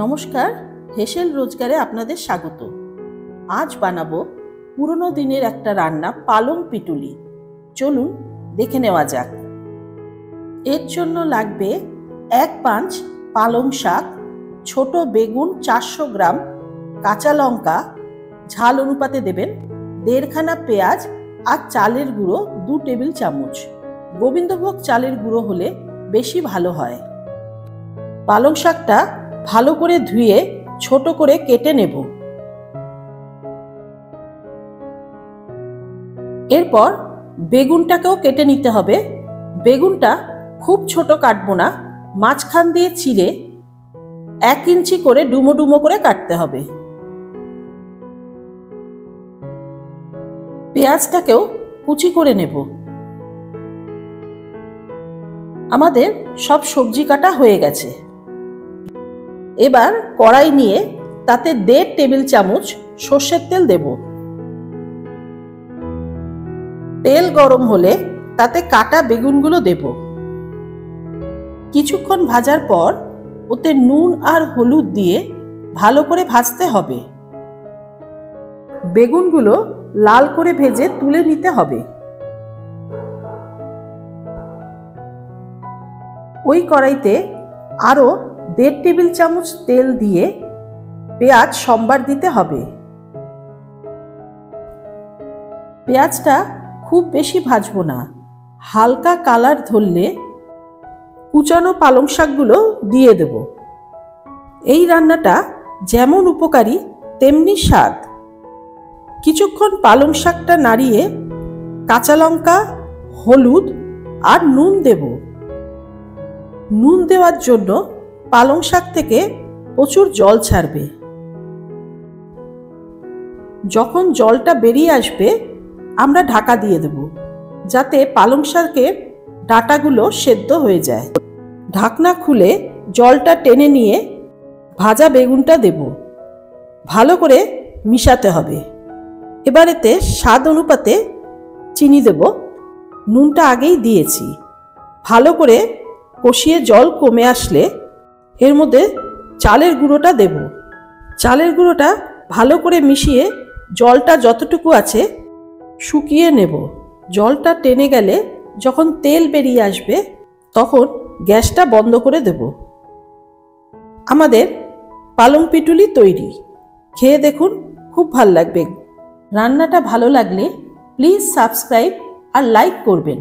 নমস্কার, হেসেল রোজগারে আপনাদের স্বাগত। আজ বানাবো পুরনো দিনের একটা রান্না, পালং পিটুলি। চলুন দেখে নেওয়া যাক। এর জন্য লাগবে 1 পাঁচ পালং শাক, ছোট বেগুন 400 গ্রাম, কাঁচা লঙ্কা ঝাল অনুপাতে দেবেন, 1.5 খানা পেঁয়াজ আর চালের গুঁড়ো 2 টেবিল চামচ। গোবিন্দভোগ চালের গুঁড়ো হলে বেশি ভালো হয়। পালং শাকটা ভালো করে ধুয়ে ছোট করে কেটে নেব। এরপর বেগুনটাকেও কেটে নিতে হবে। বেগুনটা খুব ছোট কাটবো না, মাঝখান দিয়ে চিড়ে 1 ইঞ্চি করে ডুমো ডুমো করে কাটতে হবে। পেঁয়াজটাকেও কুচি করে নেব। আমাদের সব সবজি কাটা হয়ে গেছে। এবার কড়াই নিয়ে তাতে 1.5 টেবিল চামচ সর্ষের তেল দেব। তেল গরম হলে তাতে কাটা বেগুনগুলো দেব। কিছুক্ষণ ভাজার পর ওতে নুন আর হলুদ দিয়ে ভালো করে ভাজতে হবে। বেগুনগুলো লাল করে ভেজে তুলে নিতে হবে। ওই কড়াইতে আরো 1.5 টেবিল চামচ তেল দিয়ে পেঁয়াজ সম্বার দিতে হবে। পেঁয়াজটা খুব বেশি ভাজবো না, হালকা কালার ধরলে কুচানো পালং শাকগুলো দিয়ে দেব। এই রান্নাটা যেমন উপকারী তেমনি স্বাদ। কিছুক্ষণ পালং শাকটা নাড়িয়ে কাঁচা লঙ্কা, হলুদ আর নুন দেব। নুন দেওয়ার জন্য পালং শাক থেকে প্রচুর জল ছাড়বে। যখন জলটা বেরিয়ে আসবে আমরা ঢাকা দিয়ে দেব, যাতে পালং শাকের ডাঁটাগুলো সেদ্ধ হয়ে যায়। ঢাকনা খুলে জলটা টেনে নিয়ে ভাজা বেগুনটা দেব। ভালো করে মিশাতে হবে। এবার এতে স্বাদ অনুপাতে চিনি দেব। নুনটা আগেই দিয়েছি। ভালো করে কষিয়ে জল কমে আসলে এর মধ্যে চালের গুঁড়োটা দেব। চালের গুঁড়োটা ভালো করে মিশিয়ে জলটা যতটুকু আছে শুকিয়ে নেব। জলটা টেনে গেলে যখন তেল বেরিয়ে আসবে তখন গ্যাসটা বন্ধ করে দেব। আমাদের পালং পিটুলি তৈরি। খেয়ে দেখুন, খুব ভালো লাগবে। রান্নাটা ভালো লাগলে প্লিজ সাবস্ক্রাইব আর লাইক করবেন।